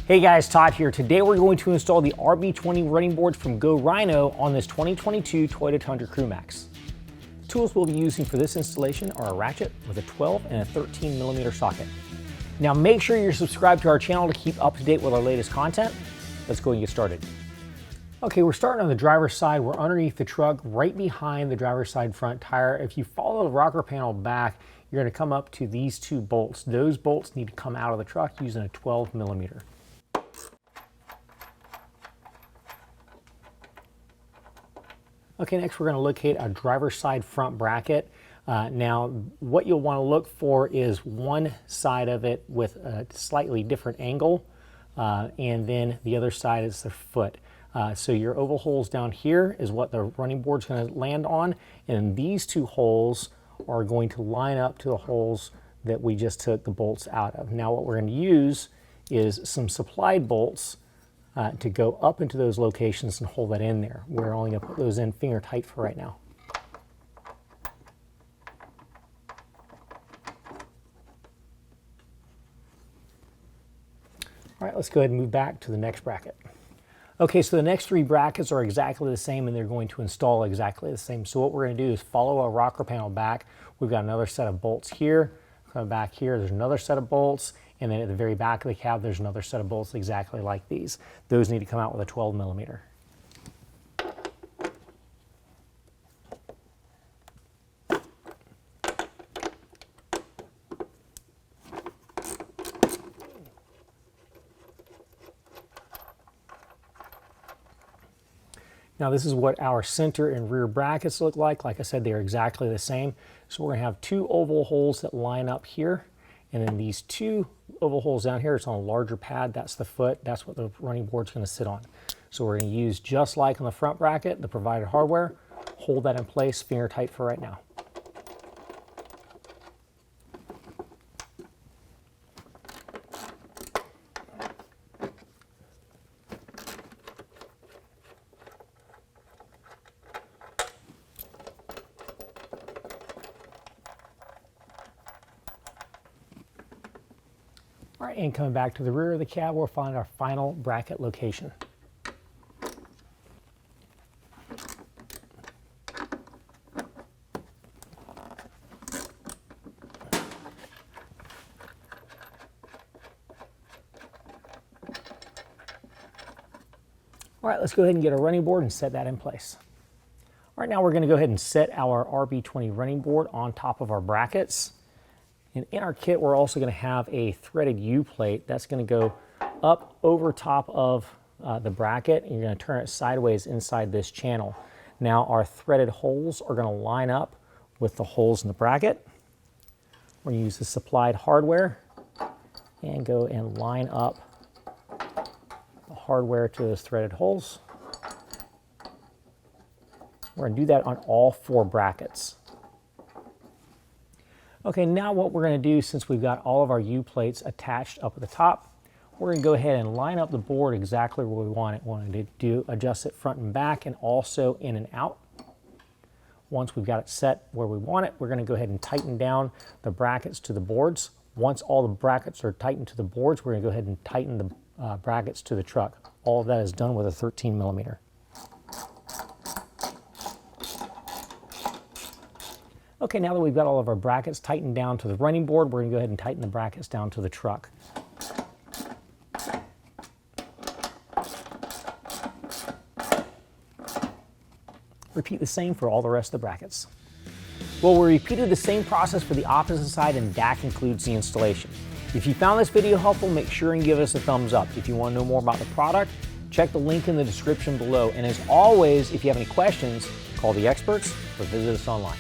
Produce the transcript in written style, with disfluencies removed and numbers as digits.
Hey guys, Todd here. Today we're going to install the RB20 running boards from Go Rhino on this 2022 Toyota Tundra CrewMax. The tools we'll be using for this installation are a ratchet with a 12 and a 13mm socket. Now make sure you're subscribed to our channel to keep up to date with our latest content. Let's go and get started. Okay, we're starting on the driver's side. We're underneath the truck, right behind the driver's side front tire. If you follow the rocker panel back, you're going to come up to these two bolts. Those bolts need to come out of the truck using a 12mm. Okay, next we're going to locate a driver's side front bracket. Now, what you'll want to look for is one side of it with a slightly different angle, and then the other side is the foot. So your oval holes down here is what the running board's going to land on, and these two holes are going to line up to the holes that we just took the bolts out of. Now what we're going to use is some supplied bolts to go up into those locations and hold that in there. We're only going to put those in finger tight for right now. All right, let's go ahead and move back to the next bracket. Okay, so the next three brackets are exactly the same and they're going to install exactly the same. So what we're going to do is follow our rocker panel back. We've got another set of bolts here. Coming back here, there's another set of bolts. And then at the very back of the cab, there's another set of bolts exactly like these. Those need to come out with a 12mm. Now this is what our center and rear brackets look like. Like I said, they're exactly the same. So we're gonna have two oval holes that line up here. And then these two oval holes down here, it's on a larger pad, that's the foot, that's what the running board's gonna sit on. So we're gonna use, just like on the front bracket, the provided hardware, hold that in place, finger tight for right now. All right, and coming back to the rear of the cab, we'll find our final bracket location. All right, let's go ahead and get a running board and set that in place. All right, now we're going to go ahead and set our RB20 running board on top of our brackets. And in our kit, we're also going to have a threaded U-plate that's going to go up over top of the bracket, and you're going to turn it sideways inside this channel. Now our threaded holes are going to line up with the holes in the bracket. We're going to use the supplied hardware and go and line up the hardware to those threaded holes. We're going to do that on all four brackets. Okay, now what we're going to do, since we've got all of our U-plates attached up at the top, we're going to go ahead and line up the board exactly where we want it. We want to do adjust it front and back and also in and out. Once we've got it set where we want it, we're going to go ahead and tighten down the brackets to the boards. Once all the brackets are tightened to the boards, we're going to go ahead and tighten the brackets to the truck. All of that is done with a 13mm. Okay, now that we've got all of our brackets tightened down to the running board, we're going to go ahead and tighten the brackets down to the truck. Repeat the same for all the rest of the brackets. Well, we repeated the same process for the opposite side, and that concludes the installation. If you found this video helpful, make sure and give us a thumbs up. If you want to know more about the product, check the link in the description below. And as always, if you have any questions, call the experts or visit us online.